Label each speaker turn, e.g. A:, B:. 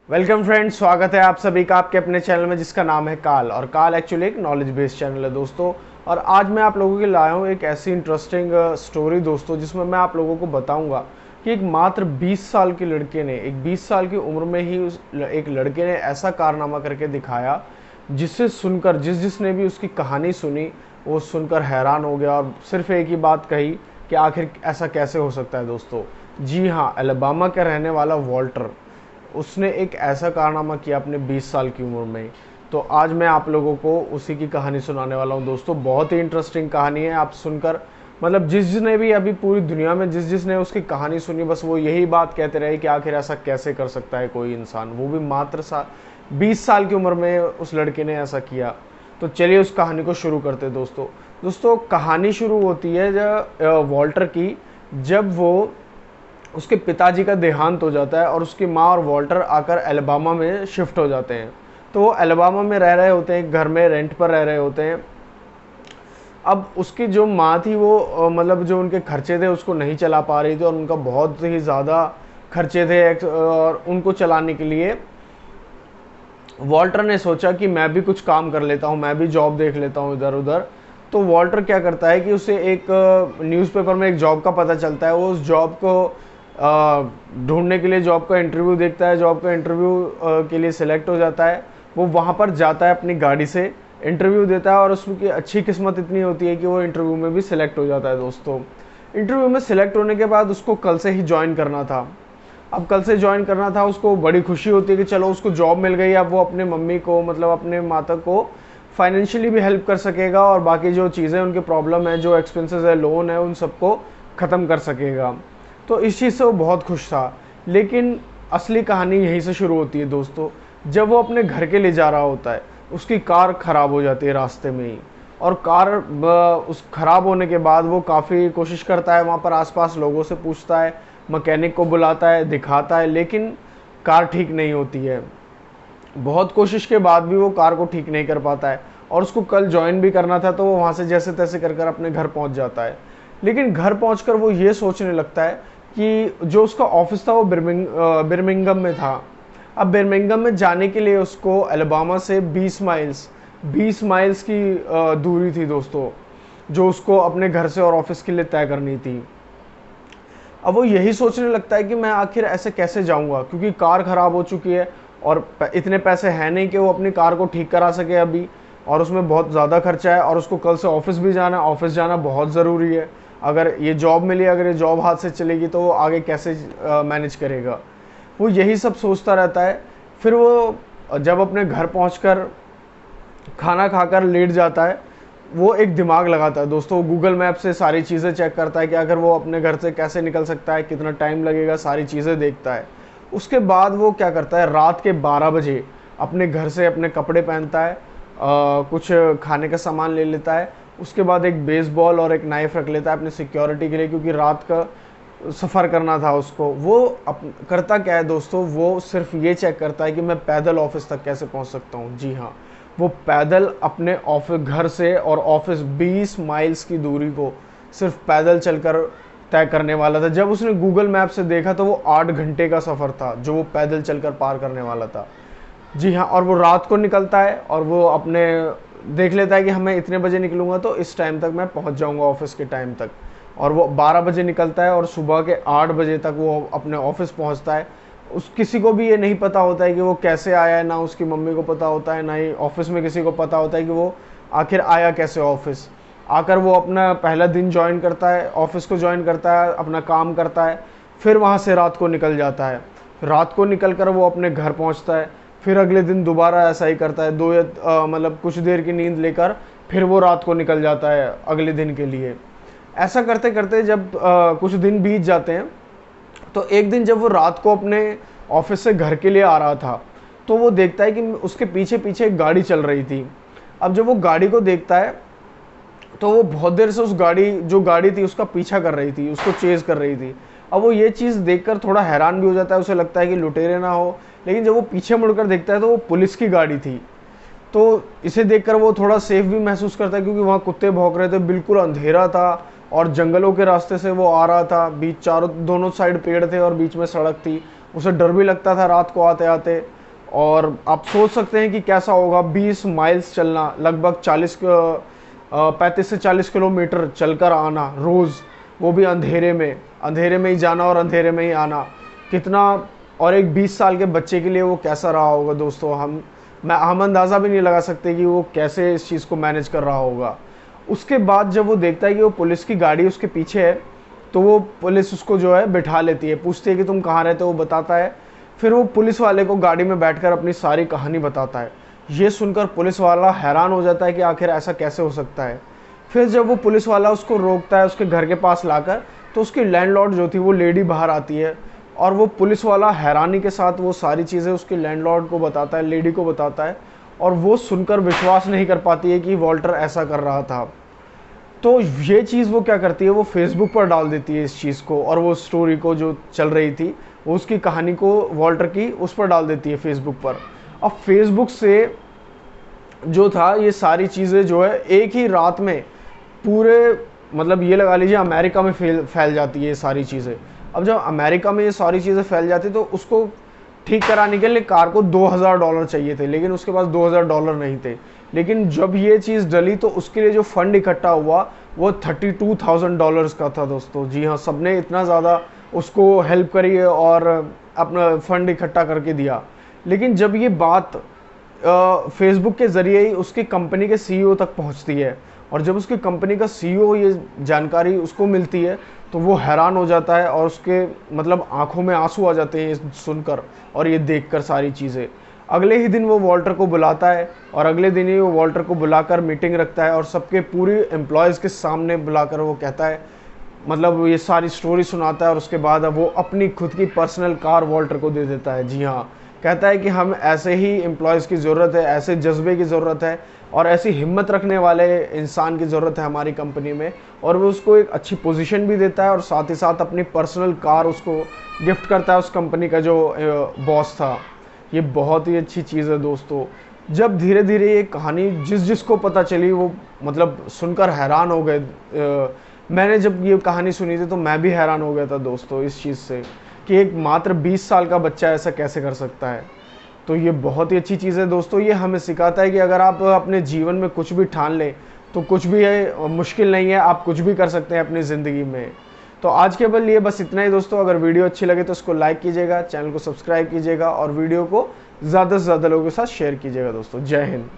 A: Welcome friends, स्वागत है आप सभी का आपके अपने चैनल में जिसका नाम है काल। और काल एक्चुअली एक नॉलेज बेस्ड चैनल है दोस्तों। और आज मैं आप लोगों के लिए लाया हूँ एक ऐसी इंटरेस्टिंग स्टोरी दोस्तों, जिसमें मैं आप लोगों को बताऊंगा कि एक मात्र 20 साल के लड़के ने, एक 20 साल की उम्र में ही एक लड़के ने ऐसा कारनामा करके दिखाया जिससे सुनकर जिसने भी उसकी कहानी सुनी वो सुनकर हैरान हो गया और सिर्फ एक ही बात कही कि आखिर ऐसा कैसे हो सकता है दोस्तों। जी हाँ, अलबामा का रहने वाला वॉल्टर, उसने एक ऐसा कारनामा किया अपने 20 साल की उम्र में। तो आज मैं आप लोगों को उसी की कहानी सुनाने वाला हूं दोस्तों। बहुत ही इंटरेस्टिंग कहानी है, आप सुनकर मतलब जिसने भी अभी पूरी दुनिया में जिसने उसकी कहानी सुनी, बस वो यही बात कहते रहे कि आखिर ऐसा कैसे कर सकता है कोई इंसान, वो भी मात्र 20 साल की उम्र में उस लड़के ने ऐसा किया। तो चलिए उस कहानी को शुरू करते हैं दोस्तों। दोस्तों कहानी शुरू होती है जब वॉल्टर की, जब वो उसके पिताजी का देहांत हो जाता है और उसकी माँ और वॉल्टर आकर अलबामा में शिफ्ट हो जाते हैं। तो वो अलबामा में रह रहे होते हैं, घर में रेंट पर रह रहे होते हैं। अब उसकी जो माँ थी वो मतलब जो उनके खर्चे थे उसको नहीं चला पा रही थी और उनका बहुत ही ज़्यादा खर्चे थे और उनको चलाने के लिए वॉल्टर ने सोचा कि मैं भी कुछ काम कर लेता हूँ, मैं भी जॉब देख लेता हूँ इधर उधर। तो वॉल्टर क्या करता है कि उसे एक न्यूज़पेपर में एक जॉब का पता चलता है। वो उस जॉब को ढूंढने के लिए जॉब का इंटरव्यू देखता है, जॉब का इंटरव्यू के लिए सिलेक्ट हो जाता है। वो वहाँ पर जाता है, अपनी गाड़ी से इंटरव्यू देता है और उसकी अच्छी किस्मत इतनी होती है कि वो इंटरव्यू में भी सिलेक्ट हो जाता है दोस्तों। इंटरव्यू में सिलेक्ट होने के बाद उसको कल से ही ज्वाइन करना था। अब कल से ज्वाइन करना था, उसको बड़ी खुशी होती है कि चलो उसको जॉब मिल गई। अब वो अपने मम्मी को मतलब अपने माता को फाइनेंशियली भी हेल्प कर सकेगा और बाकी जो चीज़ें उनके प्रॉब्लम है, जो एक्सपेंसेस है, लोन है, उन सबको ख़त्म कर सकेगा। तो इस चीज़ से वो बहुत खुश था। लेकिन असली कहानी यहीं से शुरू होती है दोस्तों। जब वो अपने घर के लिए जा रहा होता है, उसकी कार ख़राब हो जाती है रास्ते में ही। और कार उस ख़राब होने के बाद वो काफ़ी कोशिश करता है, वहाँ पर आसपास लोगों से पूछता है, मैकेनिक को बुलाता है, दिखाता है, लेकिन कार ठीक नहीं होती है। बहुत कोशिश के बाद भी वो कार को ठीक नहीं कर पाता है और उसको कल ज्वाइन भी करना था। तो वो वहाँ से जैसे तैसे कर कर अपने घर पहुँच जाता है। लेकिन घर पहुँचकर वो ये सोचने लगता है कि जो उसका ऑफिस था वो बिर्मिंगम में था। अब बिर्मिंगम में जाने के लिए उसको अलबामा से 20 माइल्स की दूरी थी दोस्तों, जो उसको अपने घर से और ऑफिस के लिए तय करनी थी। अब वो यही सोचने लगता है कि मैं आखिर ऐसे कैसे जाऊंगा, क्योंकि कार ख़राब हो चुकी है और इतने पैसे हैं नहीं कि वो अपनी कार को ठीक करा सके अभी, और उसमें बहुत ज़्यादा खर्चा है और उसको कल से ऑफिस भी जाना, ऑफिस जाना बहुत ज़रूरी है। अगर ये जॉब मिली, अगर ये जॉब हाथ से चलेगी तो वो आगे कैसे मैनेज करेगा। वो यही सब सोचता रहता है। फिर वो जब अपने घर पहुंचकर खाना खाकर लेट जाता है, वो एक दिमाग लगाता है दोस्तों। वो गूगल मैप से सारी चीज़ें चेक करता है कि अगर वो अपने घर से कैसे निकल सकता है, कितना टाइम लगेगा, सारी चीज़ें देखता है। उसके बाद वो क्या करता है, रात के 12 बजे अपने घर से अपने कपड़े पहनता है, कुछ खाने का सामान ले लेता है। उसके बाद एक बेसबॉल और एक नाइफ रख लेता है अपनी सिक्योरिटी के लिए, क्योंकि रात का सफ़र करना था उसको। वो करता क्या है दोस्तों, वो सिर्फ ये चेक करता है कि मैं पैदल ऑफिस तक कैसे पहुंच सकता हूँ। जी हाँ, वो पैदल अपने ऑफिस, घर से और ऑफिस 20 माइल्स की दूरी को सिर्फ पैदल चलकर तय करने वाला था। जब उसने गूगल मैप से देखा तो वो 8 घंटे का सफ़र था जो वो पैदल चलकर पार करने वाला था। जी हाँ, और वो रात को निकलता है और वो अपने देख लेता है कि मैं इतने बजे निकलूँगा तो इस टाइम तक मैं पहुँच जाऊँगा ऑफिस के टाइम तक। और वो 12 बजे निकलता है और सुबह के 8 बजे तक वो अपने ऑफिस पहुँचता है। उस किसी को भी ये नहीं पता होता है कि वो कैसे आया है, ना उसकी मम्मी को पता होता है, ना ही ऑफिस में किसी को पता होता है कि वो आखिर आया कैसे ऑफिस। आकर वो अपना पहला दिन ज्वाइन करता है, ऑफिस को ज्वाइन करता है, अपना काम करता है। फिर वहाँ से रात को निकल जाता है। रात को निकल कर वो अपने घर पहुँचता है। फिर अगले दिन दोबारा ऐसा ही करता है, दो या मतलब कुछ देर की नींद लेकर फिर वो रात को निकल जाता है अगले दिन के लिए। ऐसा करते करते जब कुछ दिन बीत जाते हैं, तो एक दिन जब वो रात को अपने ऑफिस से घर के लिए आ रहा था, तो वो देखता है कि उसके पीछे पीछे एक गाड़ी चल रही थी। अब जब वो गाड़ी को देखता है तो वो बहुत देर से उस जो गाड़ी थी उसका पीछा कर रही थी, उसको चेज कर रही थी। अब वो ये चीज़ देखकर थोड़ा हैरान भी हो जाता है, उसे लगता है कि लुटेरे ना हो। लेकिन जब वो पीछे मुड़कर देखता है तो वो पुलिस की गाड़ी थी। तो इसे देखकर वो थोड़ा सेफ भी महसूस करता है, क्योंकि वहाँ कुत्ते भौंक रहे थे, बिल्कुल अंधेरा था और जंगलों के रास्ते से वो आ रहा था। बीच चारों दोनों साइड पेड़ थे और बीच में सड़क थी। उसे डर भी लगता था रात को आते आते। और आप सोच सकते हैं कि कैसा होगा 20 माइल्स चलना, लगभग 35 से 40 किलोमीटर चलकर आना रोज़, वो भी अंधेरे में ही जाना और अंधेरे में ही आना, कितना। और एक 20 साल के बच्चे के लिए वो कैसा रहा होगा दोस्तों, हम अंदाज़ा भी नहीं लगा सकते कि वो कैसे इस चीज़ को मैनेज कर रहा होगा। उसके बाद जब वो देखता है कि वो पुलिस की गाड़ी उसके पीछे है, तो वो पुलिस उसको जो है बिठा लेती है, पूछती है कि तुम कहाँ रहते हो, वो बताता है। फिर वो पुलिस वाले को गाड़ी में बैठकर अपनी सारी कहानी बताता है। ये सुनकर पुलिस वाला हैरान हो जाता है कि आखिर ऐसा कैसे हो सकता है। फिर जब वो पुलिस वाला उसको रोकता है उसके घर के पास लाकर, तो उसकी लैंडलॉर्ड जो थी वो लेडी बाहर आती है, और वो पुलिस वाला हैरानी के साथ वो सारी चीज़ें उसके लैंडलॉर्ड को बताता है, लेडी को बताता है, और वो सुनकर विश्वास नहीं कर पाती है कि वॉल्टर ऐसा कर रहा था। तो ये चीज़ वो क्या करती है, वो फेसबुक पर डाल देती है इस चीज़ को, और वो स्टोरी को जो चल रही थी, वो उसकी कहानी को वॉल्टर की उस पर डाल देती है फेसबुक पर। अब फेसबुक से जो था ये सारी चीज़ें जो है एक ही रात में पूरे, मतलब ये लगा लीजिए अमेरिका में फैल जाती है ये सारी चीज़ें। अब जब अमेरिका में ये सारी चीज़ें फैल जाती तो उसको ठीक कराने के लिए कार को $2000 चाहिए थे, लेकिन उसके पास $2000 नहीं थे। लेकिन जब ये चीज़ डली तो उसके लिए जो फंड इकट्ठा हुआ वो $32,000 का था दोस्तों। जी हाँ, सबने इतना ज़्यादा उसको हेल्प करी है और अपना फंड इकट्ठा करके दिया। लेकिन जब ये बात फेसबुक के ज़रिए ही उसकी कंपनी के सीईओ तक पहुंचती है, और जब उसकी कंपनी का सीईओ ये जानकारी उसको मिलती है, तो वो हैरान हो जाता है, और उसके मतलब आंखों में आंसू आ जाते हैं ये सुनकर और ये देखकर सारी चीज़ें। अगले ही दिन वो वॉल्टर को बुलाता है, और अगले दिन ही वो वॉल्टर को बुलाकर मीटिंग रखता है, और सबके पूरी एम्प्लॉयज़ के सामने बुलाकर वो कहता है, मतलब ये सारी स्टोरी सुनाता है, और उसके बाद अब वो अपनी खुद की पर्सनल कार वॉल्टर को दे देता है। जी हाँ, कहता है कि हम ऐसे ही एम्प्लॉयज़ की ज़रूरत है, ऐसे जज्बे की ज़रूरत है, और ऐसी हिम्मत रखने वाले इंसान की ज़रूरत है हमारी कंपनी में। और वो उसको एक अच्छी पोजीशन भी देता है, और साथ ही साथ अपनी पर्सनल कार उसको गिफ्ट करता है उस कंपनी का जो बॉस था। ये बहुत ही अच्छी चीज़ है दोस्तों। जब धीरे धीरे ये कहानी जिसको पता चली वो मतलब सुनकर हैरान हो गए। मैंने जब ये कहानी सुनी थी तो मैं भी हैरान हो गया था दोस्तों इस चीज़ से, कि एक मात्र 20 साल का बच्चा ऐसा कैसे कर सकता है। तो ये बहुत ही अच्छी चीज़ है दोस्तों। ये हमें सिखाता है कि अगर आप अपने जीवन में कुछ भी ठान लें तो कुछ भी है मुश्किल नहीं है, आप कुछ भी कर सकते हैं अपनी ज़िंदगी में। तो आज के लिए बस इतना ही दोस्तों। अगर वीडियो अच्छी लगे तो इसको लाइक कीजिएगा, चैनल को सब्सक्राइब कीजिएगा, और वीडियो को ज़्यादा से ज़्यादा लोगों के साथ शेयर कीजिएगा दोस्तों। जय हिंद।